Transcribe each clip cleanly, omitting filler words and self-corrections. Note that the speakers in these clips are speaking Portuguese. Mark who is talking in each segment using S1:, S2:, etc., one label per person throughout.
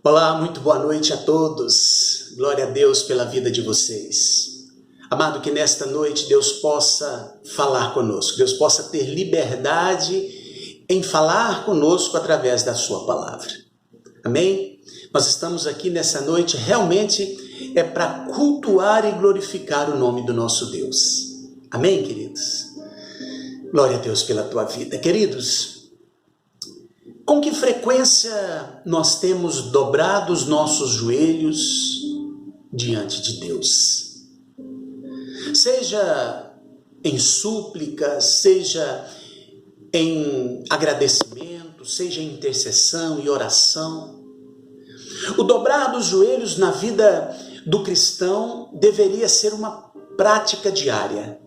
S1: Olá, muito boa noite a todos. Glória a Deus pela vida de vocês. Amado, que nesta noite Deus possa falar conosco, Deus possa ter liberdade em falar conosco através da sua palavra. Amém? Nós estamos aqui nessa noite realmente para cultuar e glorificar o nome do nosso Deus. Amém, queridos? Glória a Deus pela tua vida. Queridos, com que frequência nós temos dobrado os nossos joelhos diante de Deus? Seja em súplica, seja em agradecimento, seja em intercessão e oração. O dobrar dos joelhos na vida do cristão deveria ser uma prática diária.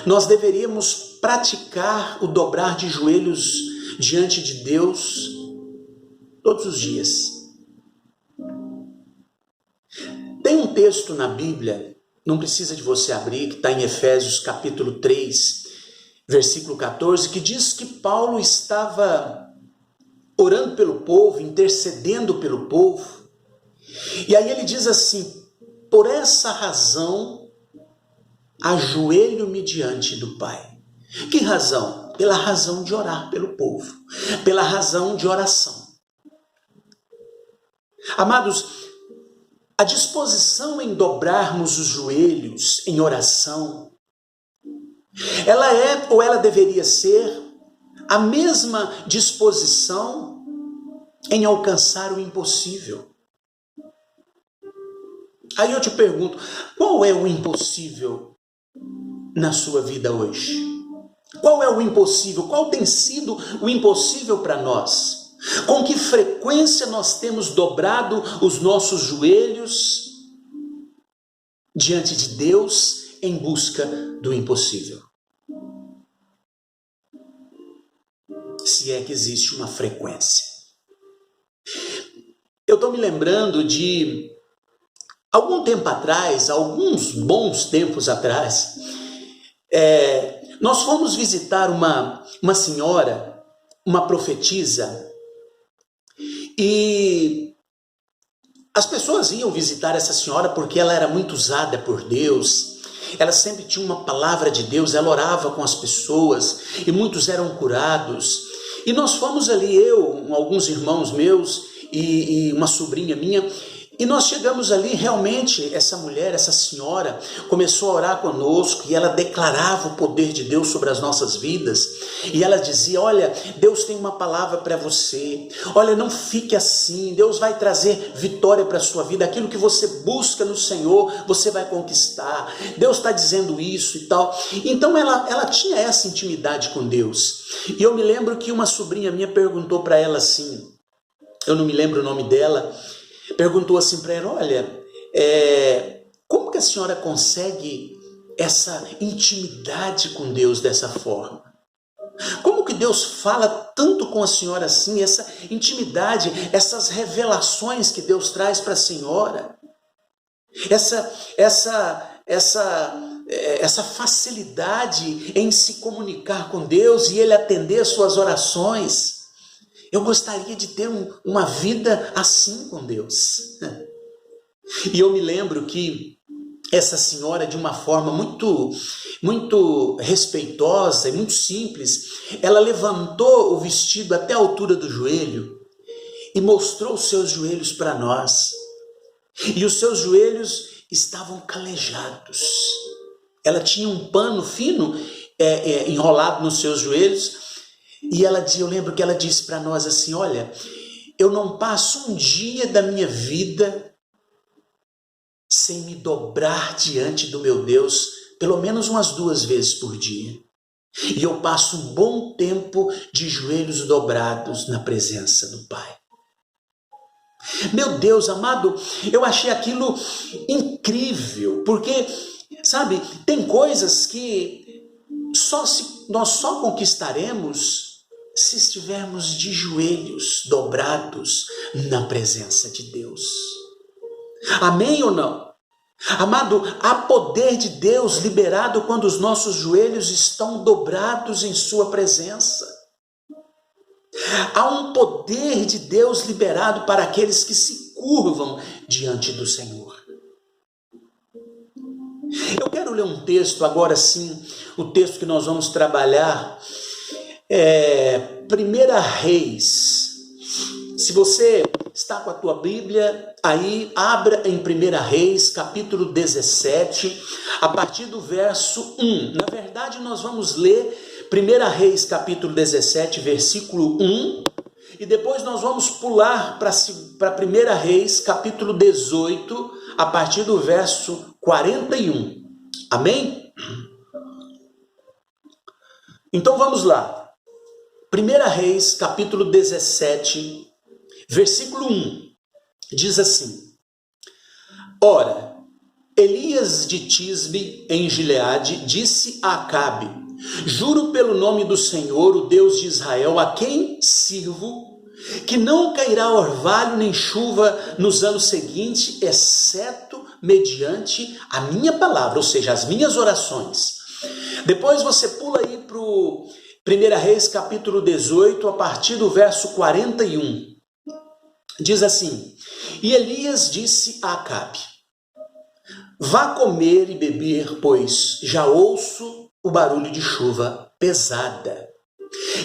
S1: Nós deveríamos praticar o dobrar de joelhos diante de Deus todos os dias. Tem um texto na Bíblia, não precisa de você abrir, que está em Efésios capítulo 3, versículo 14, que diz que Paulo estava orando pelo povo, intercedendo pelo povo, e aí ele diz assim: por essa razão ajoelho-me diante do Pai. Que razão? Pela razão de orar pelo povo, pela razão de oração. Amados, a disposição em dobrarmos os joelhos em oração, ela é ou ela deveria ser a mesma disposição em alcançar o impossível. Aí eu te pergunto, qual é o impossível na sua vida hoje? Qual é o impossível? Qual tem sido o impossível para nós? Com que frequência nós temos dobrado os nossos joelhos diante de Deus em busca do impossível? Se é que existe uma frequência. Eu estou me lembrando de algum tempo atrás, alguns bons tempos atrás, nós fomos visitar uma senhora, uma profetisa, e as pessoas iam visitar essa senhora porque ela era muito usada por Deus, ela sempre tinha uma palavra de Deus, ela orava com as pessoas e muitos eram curados. E nós fomos ali, eu, alguns irmãos meus e uma sobrinha minha, e nós chegamos ali, realmente, essa mulher, essa senhora, começou a orar conosco e ela declarava o poder de Deus sobre as nossas vidas. E ela dizia: olha, Deus tem uma palavra para você. Olha, não fique assim, Deus vai trazer vitória para a sua vida. Aquilo que você busca no Senhor, você vai conquistar. Deus está dizendo isso e tal. Então ela tinha essa intimidade com Deus. E eu me lembro que uma sobrinha minha perguntou para ela assim, eu não me lembro o nome dela, perguntou assim para ela: olha, como que a senhora consegue essa intimidade com Deus dessa forma? Como que Deus fala tanto com a senhora assim, essa intimidade, essas revelações que Deus traz para a senhora? Essa facilidade em se comunicar com Deus e Ele atender suas orações. Eu gostaria de ter uma vida assim com Deus. E eu me lembro que essa senhora, de uma forma muito respeitosa e muito simples, ela levantou o vestido até a altura do joelho e mostrou os seus joelhos para nós. E os seus joelhos estavam calejados. Ela tinha um pano fino enrolado nos seus joelhos. E eu lembro que ela disse para nós assim: olha, eu não passo um dia da minha vida sem me dobrar diante do meu Deus, pelo menos umas 2 vezes por dia. E eu passo um bom tempo de joelhos dobrados na presença do Pai. Meu Deus amado, eu achei aquilo incrível, porque, sabe, tem coisas que nós só conquistaremos se estivermos de joelhos dobrados na presença de Deus. Amém ou não? Amado, há poder de Deus liberado quando os nossos joelhos estão dobrados em sua presença. Há um poder de Deus liberado para aqueles que se curvam diante do Senhor. Eu quero ler um texto, agora sim, o texto que nós vamos trabalhar é 1 Reis. Se você está com a tua Bíblia, aí abra em 1 Reis, capítulo 17, a partir do verso 1. Na verdade, nós vamos ler 1 Reis, capítulo 17, versículo 1, e depois nós vamos pular para 1 Reis, capítulo 18, a partir do verso 41. Amém? Então vamos lá. 1 Reis, capítulo 17, versículo 1, diz assim: Ora, Elias de Tisbe, em Gileade, disse a Acabe: Juro pelo nome do Senhor, o Deus de Israel, a quem sirvo, que não cairá orvalho nem chuva nos anos seguintes, exceto mediante a minha palavra, ou seja, as minhas orações. Depois você pula aí para o 1 Reis, capítulo 18, a partir do verso 41. Diz assim: E Elias disse a Acabe: Vá comer e beber, pois já ouço o barulho de chuva pesada.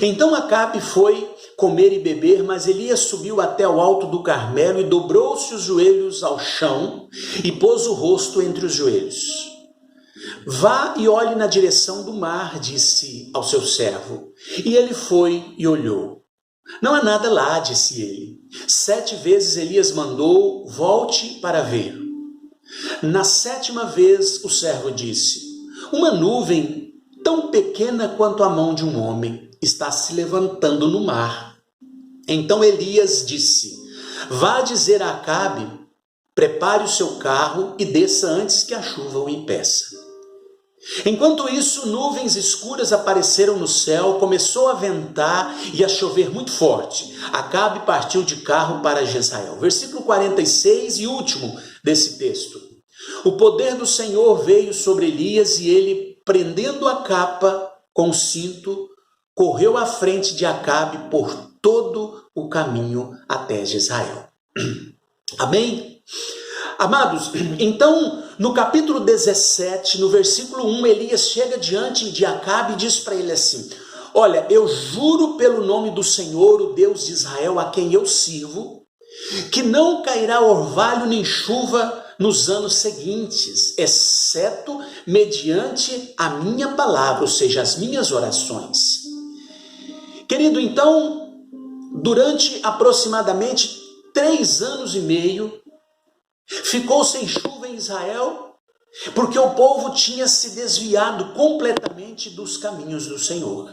S1: Então Acabe foi comer e beber, mas Elias subiu até o alto do Carmelo e dobrou-se os joelhos ao chão e pôs o rosto entre os joelhos. Vá e olhe na direção do mar, disse ao seu servo. E ele foi e olhou. Não há nada lá, disse ele. 7 vezes Elias mandou: volte para ver. Na 7ª vez o servo disse: uma nuvem tão pequena quanto a mão de um homem está se levantando no mar. Então Elias disse: vá dizer a Acabe, prepare o seu carro e desça antes que a chuva o impeça. Enquanto isso, nuvens escuras apareceram no céu, começou a ventar e a chover muito forte. Acabe partiu de carro para Jezreel. Versículo 46 e último desse texto. O poder do Senhor veio sobre Elias e ele, prendendo a capa com o cinto, correu à frente de Acabe por todo o caminho até Jezreel. Amém? Amados, então, no capítulo 17, no versículo 1, Elias chega diante de Acabe e diz para ele assim: olha, eu juro pelo nome do Senhor, o Deus de Israel, a quem eu sirvo, que não cairá orvalho nem chuva nos anos seguintes, exceto mediante a minha palavra, ou seja, as minhas orações. Querido, então, durante aproximadamente 3 anos e meio, ficou sem chuva em Israel, porque o povo tinha se desviado completamente dos caminhos do Senhor.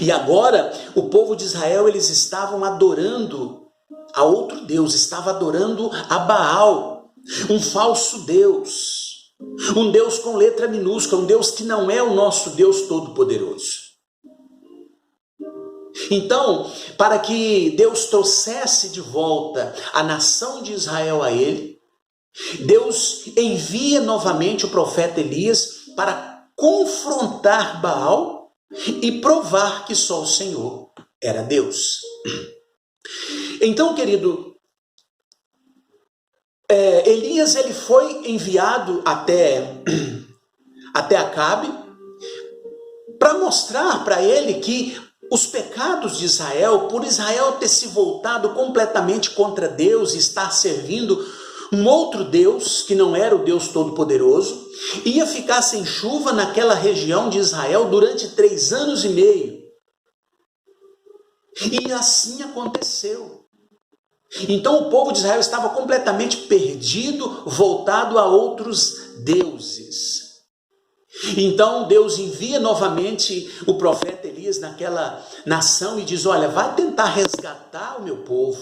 S1: E agora, o povo de Israel, eles estavam adorando a outro Deus, estava adorando a Baal, um falso Deus, um Deus com letra minúscula, um Deus que não é o nosso Deus Todo-Poderoso. Então, para que Deus trouxesse de volta a nação de Israel a ele, Deus envia novamente o profeta Elias para confrontar Baal e provar que só o Senhor era Deus. Então, querido, Elias ele foi enviado até Acabe para mostrar para ele que os pecados de Israel, por Israel ter se voltado completamente contra Deus e estar servindo um outro Deus, que não era o Deus Todo-Poderoso, ia ficar sem chuva naquela região de Israel durante 3 anos e meio. E assim aconteceu. Então o povo de Israel estava completamente perdido, voltado a outros deuses. Então Deus envia novamente o profeta Elias naquela nação e diz: olha, vai tentar resgatar o meu povo.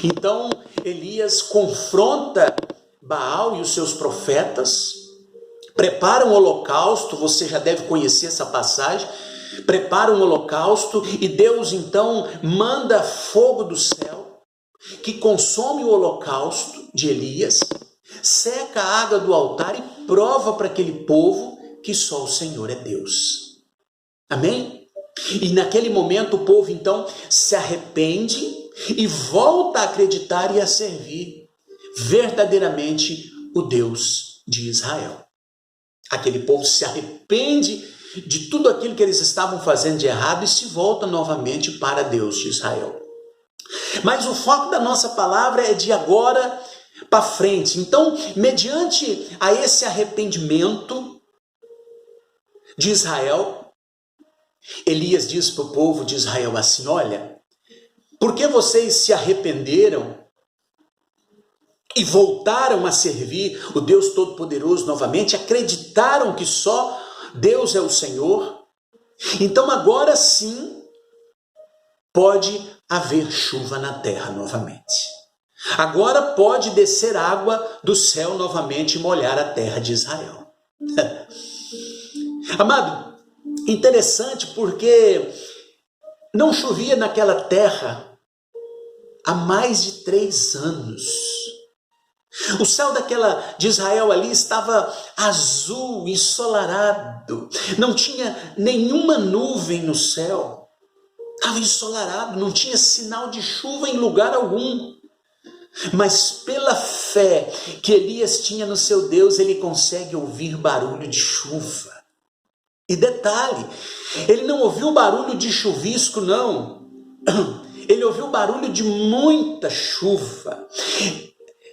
S1: Então Elias confronta Baal e os seus profetas, prepara um holocausto, você já deve conhecer essa passagem, prepara um holocausto e Deus então manda fogo do céu, que consome o holocausto de Elias, seca a água do altar e prova para aquele povo que só o Senhor é Deus. Amém? E naquele momento o povo então se arrepende e volta a acreditar e a servir verdadeiramente o Deus de Israel. Aquele povo se arrepende de tudo aquilo que eles estavam fazendo de errado e se volta novamente para Deus de Israel. Mas o foco da nossa palavra é de agora para frente. Então, mediante a esse arrependimento de Israel, Elias diz para o povo de Israel assim: olha, porque vocês se arrependeram e voltaram a servir o Deus Todo-Poderoso novamente, acreditaram que só Deus é o Senhor, então agora sim pode haver chuva na terra novamente. Agora pode descer água do céu novamente e molhar a terra de Israel. Amado, interessante porque não chovia naquela terra há mais de 3 anos. O céu de Israel ali estava azul, ensolarado. Não tinha nenhuma nuvem no céu. Estava ensolarado, não tinha sinal de chuva em lugar algum. Mas pela fé que Elias tinha no seu Deus, ele consegue ouvir barulho de chuva. E detalhe, ele não ouviu barulho de chuvisco, não. Ele ouviu barulho de muita chuva.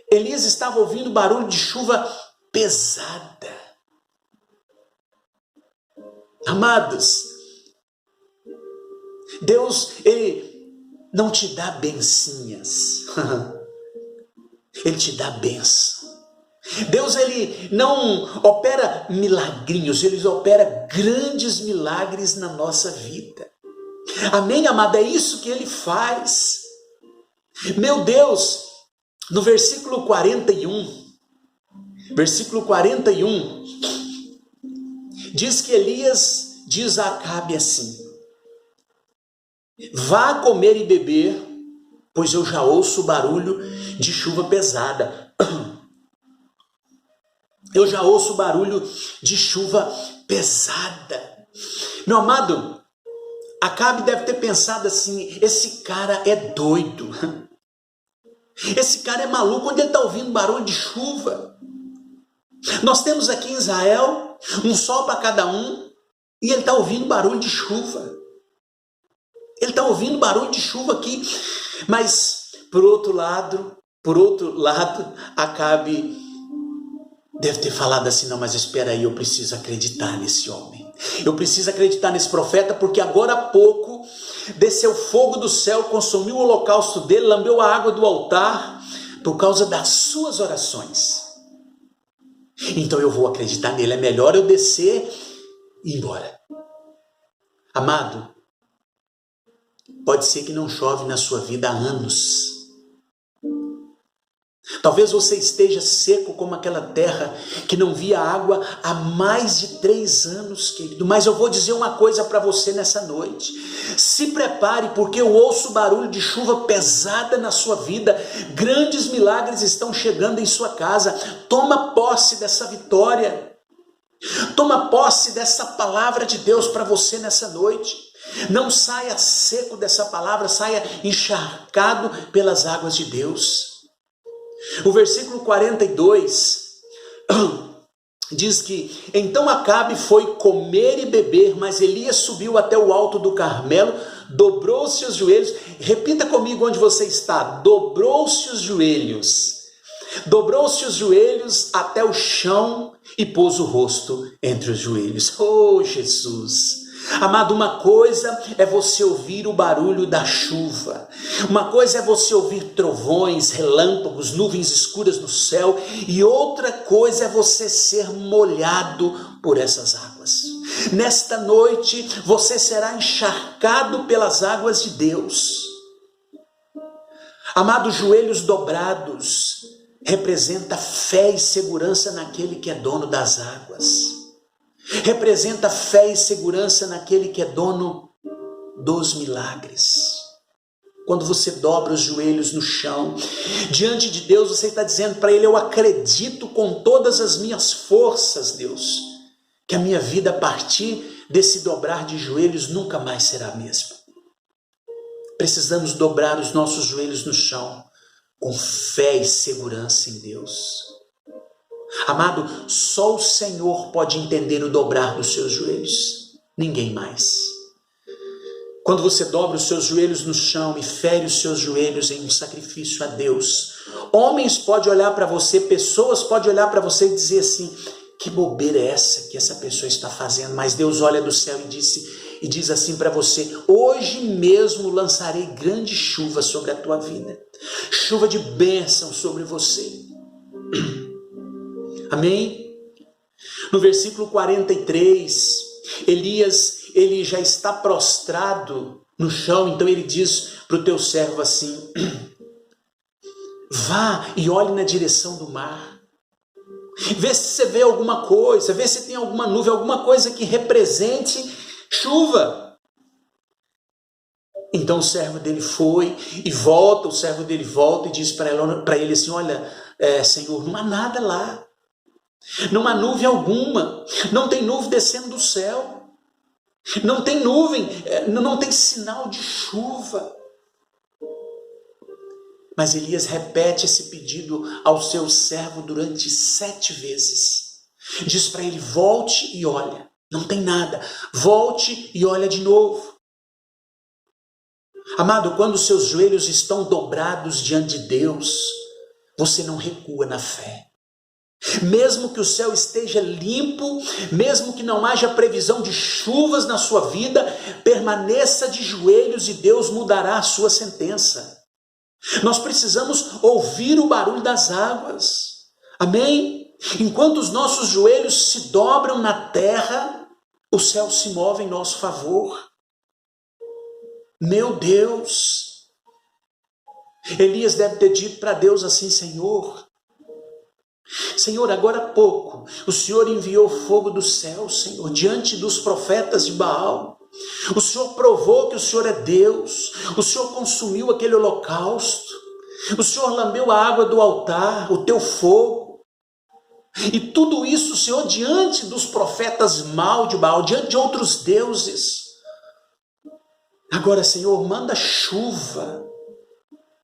S1: Elias estava ouvindo barulho de chuva pesada. Amados, Deus, ele não te dá bencinhas. Ele te dá bênção. Deus, ele não opera milagrinhos, ele opera grandes milagres na nossa vida. Amém, amada? É isso que ele faz. Meu Deus, no versículo 41, diz que Elias diz a Acabe assim: vá comer e beber, pois eu já ouço o barulho de chuva pesada. Eu já ouço o barulho de chuva pesada. Meu amado, Acabe deve ter pensado assim: esse cara é doido. Esse cara é maluco, onde ele está ouvindo barulho de chuva? Nós temos aqui em Israel um sol para cada um e ele está ouvindo barulho de chuva. Ele está ouvindo barulho de chuva aqui. Mas, por outro lado, Acabe deve ter falado assim: não, mas espera aí, eu preciso acreditar nesse homem. Eu preciso acreditar nesse profeta, porque agora há pouco desceu fogo do céu, consumiu o holocausto dele, lambeu a água do altar, por causa das suas orações. Então eu vou acreditar nele, é melhor eu descer e ir embora. Amado, pode ser que não chove na sua vida há anos. Talvez você esteja seco como aquela terra que não via água há mais de 3 anos, querido. Mas eu vou dizer uma coisa para você nessa noite. Se prepare, porque eu ouço barulho de chuva pesada na sua vida. Grandes milagres estão chegando em sua casa. Toma posse dessa vitória. Toma posse dessa palavra de Deus para você nessa noite. Não saia seco dessa palavra, saia encharcado pelas águas de Deus. O versículo 42 diz que então Acabe foi comer e beber, mas Elias subiu até o alto do Carmelo, dobrou-se os joelhos. Repita comigo onde você está: dobrou-se os joelhos. Dobrou-se os joelhos até o chão e pôs o rosto entre os joelhos. Oh, Jesus! Amado, uma coisa é você ouvir o barulho da chuva, uma coisa é você ouvir trovões, relâmpagos, nuvens escuras no céu, e outra coisa é você ser molhado por essas águas. Nesta noite você será encharcado pelas águas de Deus. Amado, joelhos dobrados representa fé e segurança naquele que é dono das águas. Representa fé e segurança naquele que é dono dos milagres. Quando você dobra os joelhos no chão, diante de Deus, você está dizendo para Ele: eu acredito com todas as minhas forças, Deus, que a minha vida a partir desse dobrar de joelhos nunca mais será a mesma. precisamos dobrar os nossos joelhos no chão, com fé e segurança em Deus. Amado, só o Senhor pode entender o dobrar dos seus joelhos, ninguém mais. Quando você dobra os seus joelhos no chão e fere os seus joelhos em um sacrifício a Deus, homens podem olhar para você, pessoas podem olhar para você e dizer assim: que bobeira é essa que essa pessoa está fazendo? Mas Deus olha do céu e diz assim para você: hoje mesmo lançarei grande chuva sobre a tua vida, chuva de bênção sobre você. Amém? No versículo 43, Elias, ele já está prostrado no chão, então ele diz para o teu servo assim: vá e olhe na direção do mar, vê se você vê alguma coisa, vê se tem alguma nuvem, alguma coisa que represente chuva. Então o servo dele foi e volta, o servo dele volta e diz para ele assim: olha, Senhor, não há nada lá, não há nuvem alguma, não tem nuvem descendo do céu, não tem nuvem, não tem sinal de chuva. Mas Elias repete esse pedido ao seu servo durante 7 vezes. Diz para ele: volte e olha, não tem nada, volte e olha de novo. Amado, quando os seus joelhos estão dobrados diante de Deus, você não recua na fé. Mesmo que o céu esteja limpo, mesmo que não haja previsão de chuvas na sua vida, permaneça de joelhos e Deus mudará a sua sentença. Nós precisamos ouvir o barulho das águas. Amém? Enquanto os nossos joelhos se dobram na terra, o céu se move em nosso favor. Meu Deus! Elias deve ter dito para Deus assim: Senhor, agora há pouco, o Senhor enviou fogo do céu, Senhor, diante dos profetas de Baal. O Senhor provou que o Senhor é Deus. O Senhor consumiu aquele holocausto. O Senhor lambeu a água do altar, o teu fogo. E tudo isso, Senhor, diante dos profetas mau de Baal, diante de outros deuses. Agora, Senhor, manda chuva.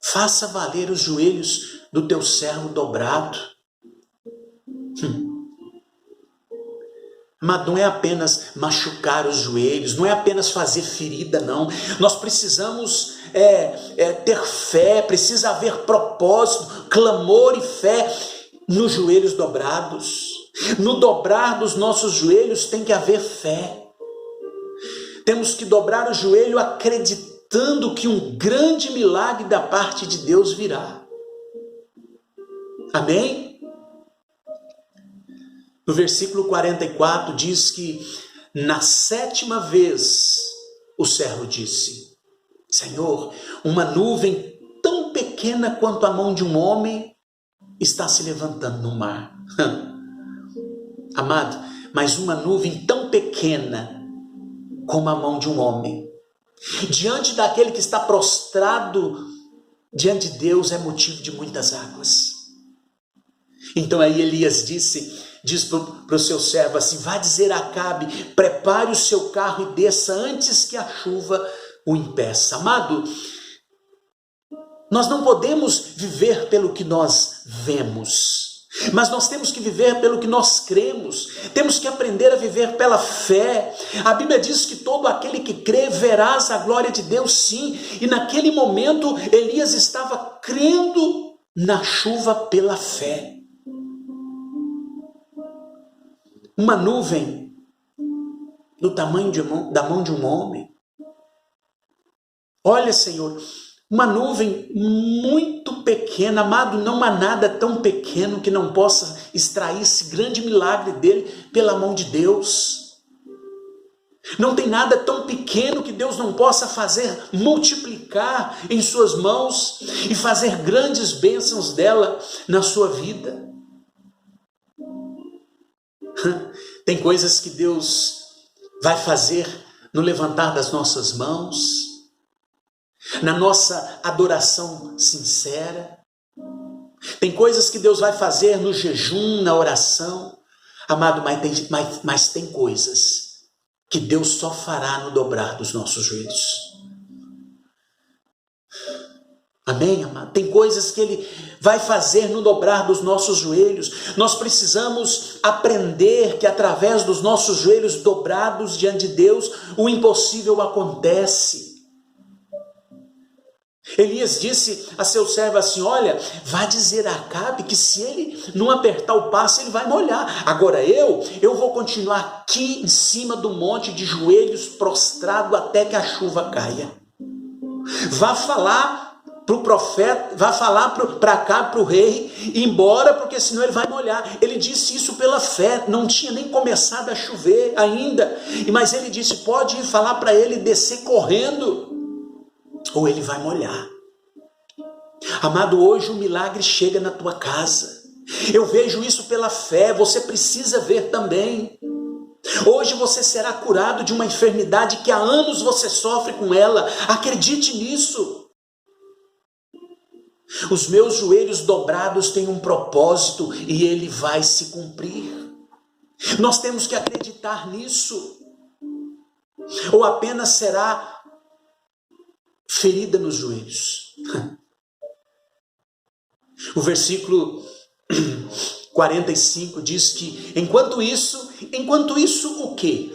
S1: Faça valer os joelhos do teu servo dobrado. Mas não é apenas machucar os joelhos, não é apenas fazer ferida, não. Nós precisamos ter fé, precisa haver propósito, clamor e fé nos joelhos dobrados. No dobrar dos nossos joelhos tem que haver fé. Temos que dobrar o joelho acreditando que um grande milagre da parte de Deus virá. Amém? No versículo 44 diz que na 7ª vez o servo disse: Senhor, uma nuvem tão pequena quanto a mão de um homem está se levantando no mar. Amado, mas uma nuvem tão pequena como a mão de um homem, diante daquele que está prostrado diante de Deus, é motivo de muitas águas. Então aí Elias diz para o seu servo assim: vá dizer a Acabe, prepare o seu carro e desça antes que a chuva o impeça. Amado, nós não podemos viver pelo que nós vemos, mas nós temos que viver pelo que nós cremos. Temos que aprender a viver pela fé. A Bíblia diz que todo aquele que crê verás a glória de Deus, sim. E naquele momento Elias estava crendo na chuva pela fé. Uma nuvem do tamanho da mão de um homem. Olha, Senhor, uma nuvem muito pequena. Amado, não há nada tão pequeno que não possa extrair esse grande milagre dele pela mão de Deus. Não tem nada tão pequeno que Deus não possa fazer multiplicar em suas mãos e fazer grandes bênçãos dela na sua vida. Tem coisas que Deus vai fazer no levantar das nossas mãos, na nossa adoração sincera. Tem coisas que Deus vai fazer no jejum, na oração. Amado, mas tem coisas que Deus só fará no dobrar dos nossos joelhos. Amém, amado? Tem coisas que Ele vai fazer no dobrar dos nossos joelhos. Nós precisamos aprender que através dos nossos joelhos dobrados diante de Deus, o impossível acontece. Elias disse a seu servo assim: olha, vá dizer a Acabe que se ele não apertar o passo, ele vai molhar. Agora eu vou continuar aqui em cima do monte de joelhos prostrado até que a chuva caia. Vá falar para o profeta, vá falar para Acabe, para o rei, ir embora, porque senão ele vai molhar. Ele disse isso pela fé, não tinha nem começado a chover ainda, mas ele disse: pode ir falar para ele descer correndo, ou ele vai molhar. Amado, hoje o milagre chega na tua casa. Eu vejo isso pela fé, você precisa ver também. Hoje você será curado de uma enfermidade que há anos você sofre com ela. Acredite nisso. Os meus joelhos dobrados têm um propósito e ele vai se cumprir. Nós temos que acreditar nisso. Ou apenas será ferida nos joelhos. O versículo 45 diz que enquanto isso o quê?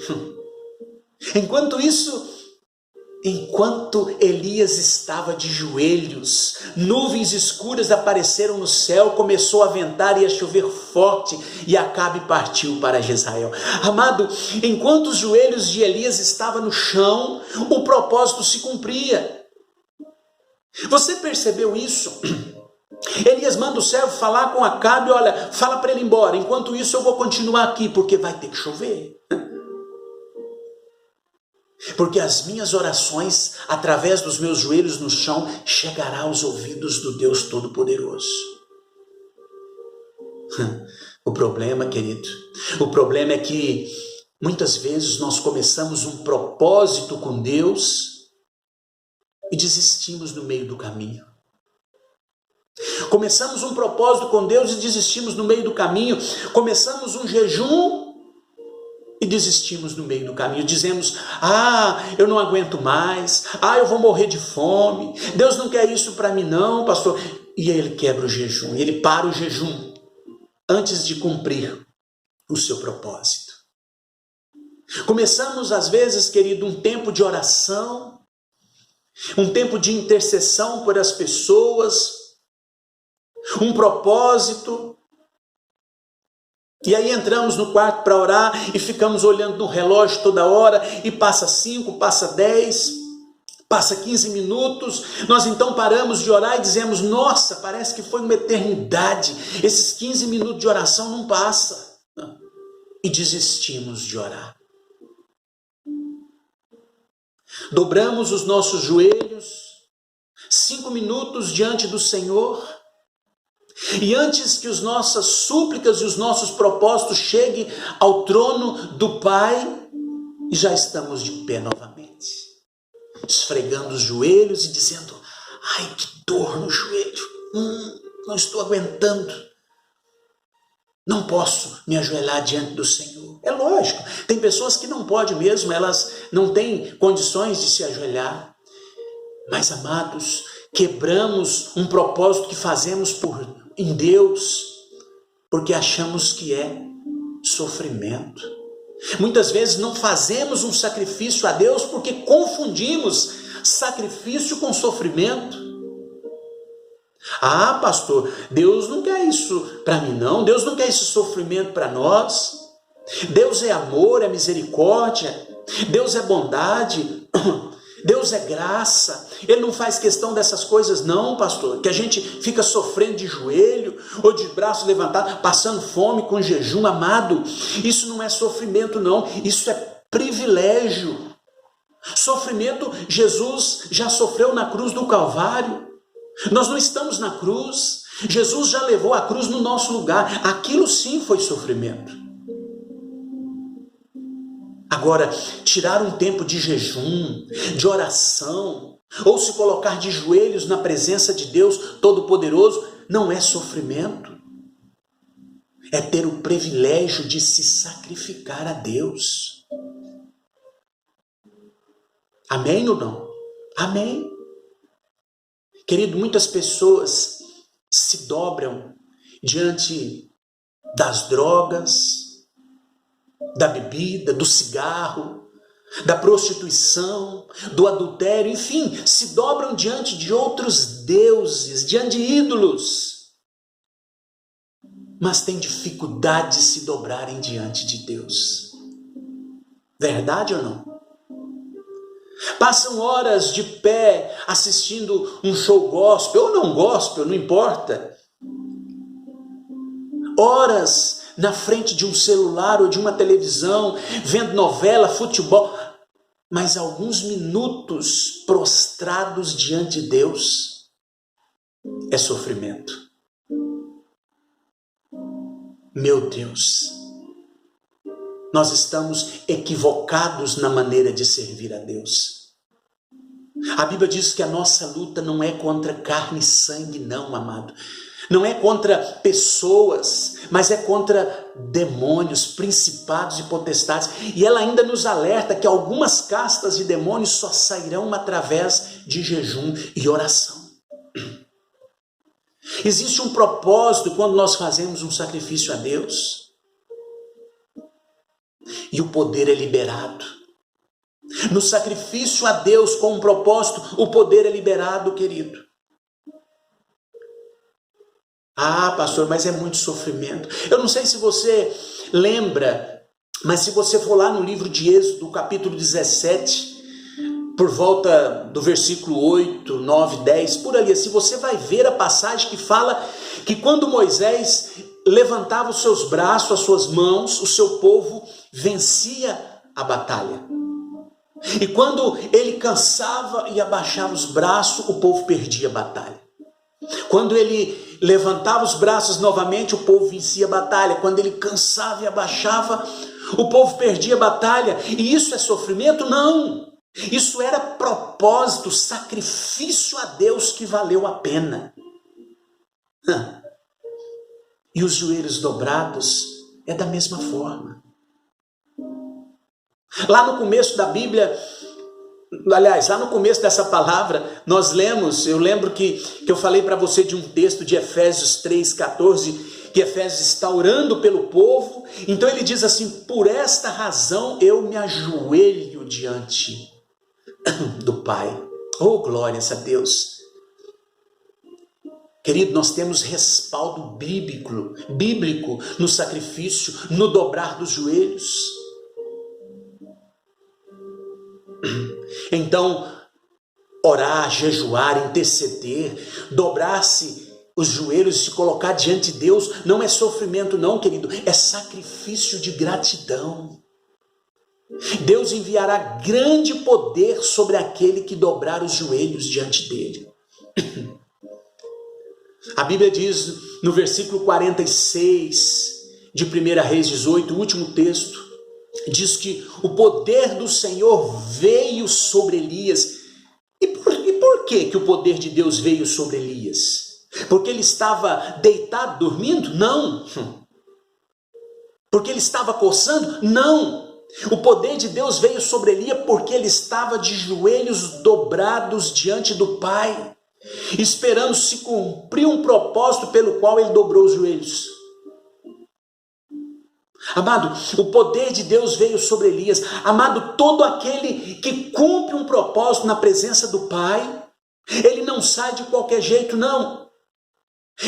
S1: Enquanto Elias estava de joelhos, nuvens escuras apareceram no céu, começou a ventar e a chover forte, e Acabe partiu para Jezreel. Amado, enquanto os joelhos de Elias estavam no chão, o propósito se cumpria. Você percebeu isso? Elias manda o servo falar com Acabe: olha, fala para ele ir embora, enquanto isso eu vou continuar aqui, porque vai ter que chover. Porque as minhas orações, através dos meus joelhos no chão, chegará aos ouvidos do Deus Todo-Poderoso. O problema, querido, o problema é que muitas vezes nós começamos um propósito com Deus e desistimos no meio do caminho. Começamos um propósito com Deus e desistimos no meio do caminho. Começamos um jejum e desistimos no meio do caminho. Dizemos: eu não aguento mais. Eu vou morrer de fome. Deus não quer isso para mim não, pastor. E aí ele quebra o jejum. Ele para o jejum antes de cumprir o seu propósito. Começamos às vezes, querido, um tempo de oração, um tempo de intercessão por as pessoas, um propósito, e aí entramos no quarto para orar e ficamos olhando no relógio toda hora, e passa 5, passa 10, passa 15 minutos, nós então paramos de orar e dizemos: nossa, parece que foi uma eternidade, esses 15 minutos de oração não passa, e desistimos de orar. Dobramos os nossos joelhos, 5 minutos diante do Senhor, e antes que as nossas súplicas e os nossos propósitos cheguem ao trono do Pai, já estamos de pé novamente, esfregando os joelhos e dizendo: ai, que dor no joelho, não estou aguentando, não posso me ajoelhar diante do Senhor. É lógico, tem pessoas que não podem mesmo, elas não têm condições de se ajoelhar, mas amados, quebramos um propósito que fazemos em Deus, porque achamos que é sofrimento. Muitas vezes não fazemos um sacrifício a Deus porque confundimos sacrifício com sofrimento. Pastor, Deus não quer isso para mim não, Deus não quer esse sofrimento para nós. Deus é amor, é misericórdia, Deus é bondade, Deus é graça. Ele não faz questão dessas coisas não, pastor, que a gente fica sofrendo de joelho ou de braço levantado, passando fome com jejum. Amado, isso não é sofrimento não, isso é privilégio. Sofrimento Jesus já sofreu na cruz do Calvário. Nós não estamos na cruz, Jesus já levou a cruz no nosso lugar. Aquilo sim foi sofrimento. Agora, tirar um tempo de jejum, de oração, ou se colocar de joelhos na presença de Deus Todo-Poderoso, não é sofrimento. É ter o privilégio de se sacrificar a Deus. Amém ou não? Amém. Querido, muitas pessoas se dobram diante das drogas, da bebida, do cigarro, da prostituição, do adultério, enfim, se dobram diante de outros deuses, diante de ídolos, mas têm dificuldade de se dobrarem diante de Deus. Verdade ou não? Passam horas de pé assistindo um show gospel, ou não gospel, não importa. Horas na frente de um celular ou de uma televisão, vendo novela, futebol, mas alguns minutos prostrados diante de Deus é sofrimento. Meu Deus, nós estamos equivocados na maneira de servir a Deus. A Bíblia diz que a nossa luta não é contra carne e sangue, não, amado. Não é contra pessoas, mas é contra demônios, principados e potestades. E ela ainda nos alerta que algumas castas de demônios só sairão através de jejum e oração. Existe um propósito quando nós fazemos um sacrifício a Deus. E o poder é liberado. No sacrifício a Deus com um propósito, o poder é liberado, querido. Ah, pastor, mas é muito sofrimento. Eu não sei se você lembra, mas se você for lá no livro de Êxodo, capítulo 17, por volta do versículo 8, 9, 10, por ali, assim, você vai ver a passagem que fala que quando Moisés levantava os seus braços, as suas mãos, o seu povo vencia a batalha. E quando ele cansava e abaixava os braços, o povo perdia a batalha. Quando ele levantava os braços novamente, o povo vencia a batalha. Quando ele cansava e abaixava, o povo perdia a batalha. E isso é sofrimento? Não. Isso era propósito, sacrifício a Deus que valeu a pena. E os joelhos dobrados é da mesma forma. Lá no começo da Bíblia, aliás, lá no começo dessa palavra, nós lemos, eu lembro que eu falei para você de um texto de Efésios 3,14, que Efésios está orando pelo povo. Então ele diz assim: por esta razão eu me ajoelho diante do Pai. Oh, glórias a Deus. Querido, nós temos respaldo bíblico no sacrifício, no dobrar dos joelhos. Então, orar, jejuar, interceder, dobrar-se os joelhos e se colocar diante de Deus não é sofrimento não, querido, é sacrifício de gratidão. Deus enviará grande poder sobre aquele que dobrar os joelhos diante dele. A Bíblia diz no versículo 46 de 1 Reis 18, o último texto, diz que o poder do Senhor veio sobre Elias. E por que o poder de Deus veio sobre Elias? Porque ele estava deitado, dormindo? Não. Porque ele estava coçando? Não. O poder de Deus veio sobre Elias porque ele estava de joelhos dobrados diante do Pai, esperando se cumprir um propósito pelo qual ele dobrou os joelhos. Amado, o poder de Deus veio sobre Elias. Amado, todo aquele que cumpre um propósito na presença do Pai, ele não sai de qualquer jeito, não.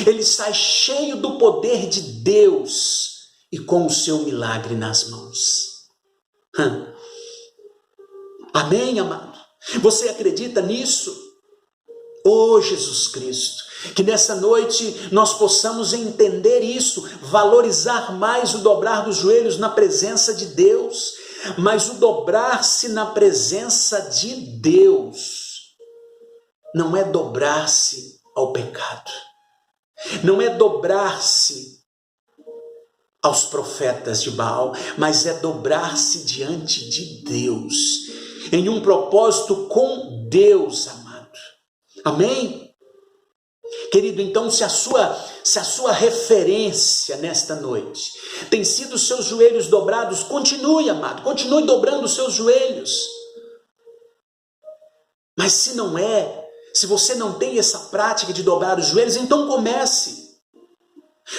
S1: Ele sai cheio do poder de Deus e com o seu milagre nas mãos. Amém, amado? Você acredita nisso? Oh, Jesus Cristo, que nessa noite nós possamos entender isso, valorizar mais o dobrar dos joelhos na presença de Deus, mas o dobrar-se na presença de Deus não é dobrar-se ao pecado, não é dobrar-se aos profetas de Baal, mas é dobrar-se diante de Deus, em um propósito com Deus, amado. Amém? Querido, então se a sua referência nesta noite tem sido os seus joelhos dobrados, continue, amado, continue dobrando os seus joelhos. Mas se não é, Se você não tem essa prática de dobrar os joelhos, então comece.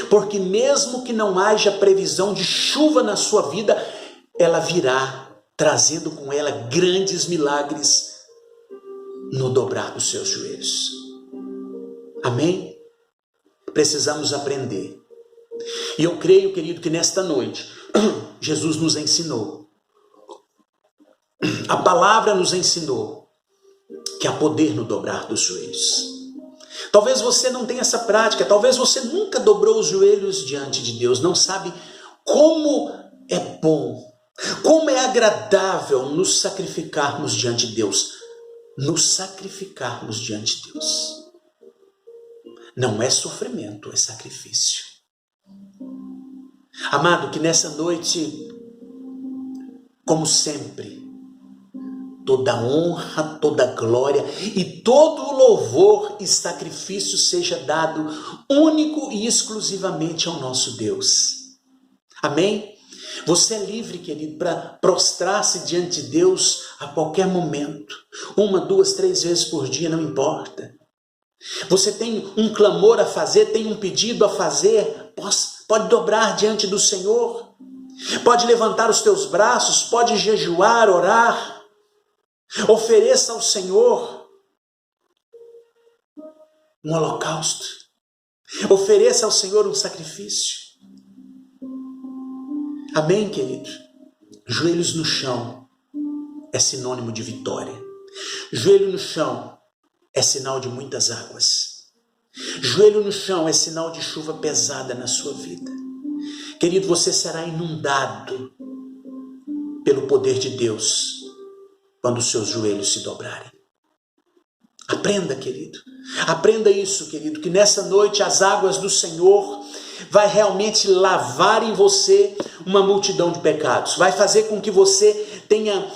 S1: Porque mesmo que não haja previsão de chuva na sua vida, ela virá, trazendo com ela grandes milagres no dobrar dos seus joelhos. Amém? Precisamos aprender. E eu creio, querido, que nesta noite, Jesus nos ensinou. A palavra nos ensinou que há poder no dobrar dos joelhos. Talvez você não tenha essa prática, talvez você nunca dobrou os joelhos diante de Deus, não sabe como é bom, como é agradável nos sacrificarmos diante de Deus. Nos sacrificarmos diante de Deus. Não é sofrimento, é sacrifício. Amado, que nessa noite, como sempre, toda honra, toda glória e todo o louvor e sacrifício seja dado único e exclusivamente ao nosso Deus. Amém? Você é livre, querido, para prostrar-se diante de Deus a qualquer momento. 1, 2, 3 vezes por dia, não importa. Você tem um clamor a fazer, tem um pedido a fazer, pode dobrar diante do Senhor. Pode levantar os teus braços, pode jejuar, orar. Ofereça ao Senhor um holocausto. Ofereça ao Senhor um sacrifício. Amém, querido? Joelhos no chão é sinônimo de vitória. Joelho no chão é sinal de muitas águas. Joelho no chão é sinal de chuva pesada na sua vida. Querido, você será inundado pelo poder de Deus quando os seus joelhos se dobrarem. Aprenda, querido. Aprenda isso, querido, que nessa noite as águas do Senhor vai realmente lavar em você uma multidão de pecados. Vai fazer com que você tenha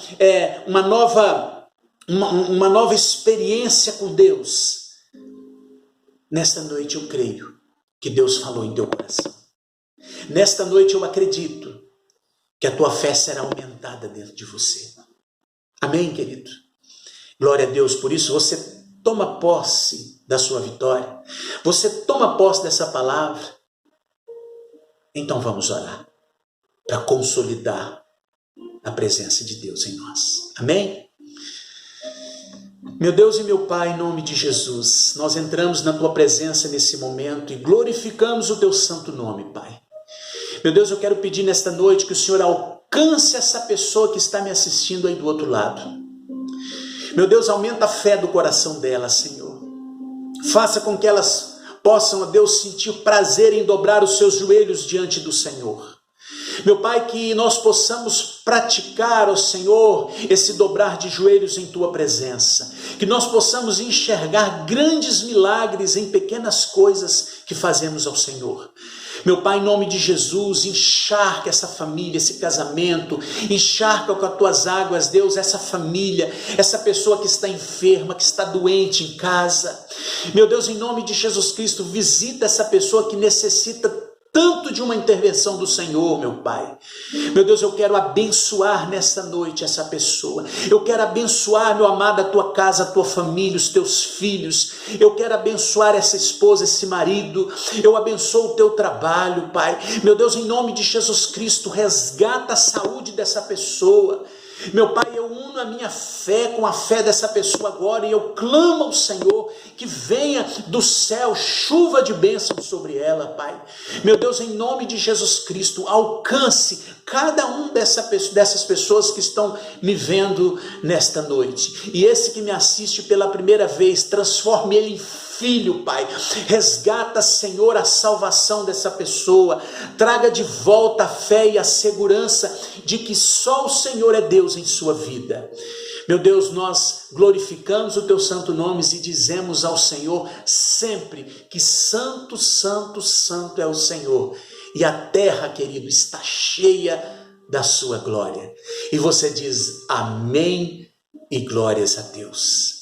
S1: uma nova experiência com Deus. Nesta noite eu creio que Deus falou em teu coração. Nesta noite eu acredito que a tua fé será aumentada dentro de você. Amém, querido? Glória a Deus. Por isso você toma posse da sua vitória. Você toma posse dessa palavra. Então vamos orar para consolidar a presença de Deus em nós. Amém? Meu Deus e meu Pai, em nome de Jesus, nós entramos na tua presença nesse momento e glorificamos o teu santo nome, Pai. Meu Deus, eu quero pedir nesta noite que o Senhor alcance essa pessoa que está me assistindo aí do outro lado. Meu Deus, aumenta a fé do coração dela, Senhor. Faça com que elas possam, ó Deus, sentir prazer em dobrar os seus joelhos diante do Senhor. Meu Pai, que nós possamos praticar, ó Senhor, esse dobrar de joelhos em Tua presença. Que nós possamos enxergar grandes milagres em pequenas coisas que fazemos ao Senhor. Meu Pai, em nome de Jesus, encharca essa família, esse casamento, encharca com as Tuas águas, Deus, essa família, essa pessoa que está enferma, que está doente em casa. Meu Deus, em nome de Jesus Cristo, visita essa pessoa que necessita tanto de uma intervenção do Senhor, meu Pai. Meu Deus, eu quero abençoar nessa noite essa pessoa. Eu quero abençoar, meu amado, a tua casa, a tua família, os teus filhos. Eu quero abençoar essa esposa, esse marido. Eu abençoo o teu trabalho, Pai. Meu Deus, em nome de Jesus Cristo, resgata a saúde dessa pessoa. Meu Pai, eu uno a minha fé com a fé dessa pessoa agora e eu clamo ao Senhor que venha do céu chuva de bênção sobre ela, Pai. Meu Deus, em nome de Jesus Cristo, alcance cada um dessas pessoas que estão me vendo nesta noite. E esse que me assiste pela primeira vez, transforme ele em filho, Pai. Resgata, Senhor, a salvação dessa pessoa. Traga de volta a fé e a segurança de que só o Senhor é Deus em sua vida. Meu Deus, nós glorificamos o teu santo nome e dizemos ao Senhor sempre que santo, santo, santo é o Senhor. E a terra, querido, está cheia da sua glória. E você diz amém e glórias a Deus.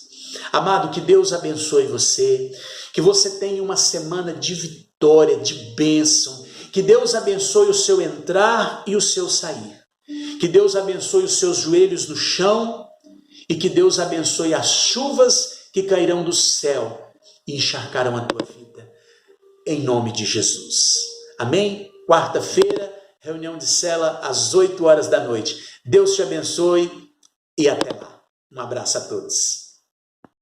S1: Amado, que Deus abençoe você, que você tenha uma semana de vitória, de bênção, que Deus abençoe o seu entrar e o seu sair, que Deus abençoe os seus joelhos no chão e que Deus abençoe as chuvas que cairão do céu e encharcarão a tua vida. Em nome de Jesus. Amém? Quarta-feira, reunião de cela às 8 horas da noite. Deus te abençoe e até lá. Um abraço a todos.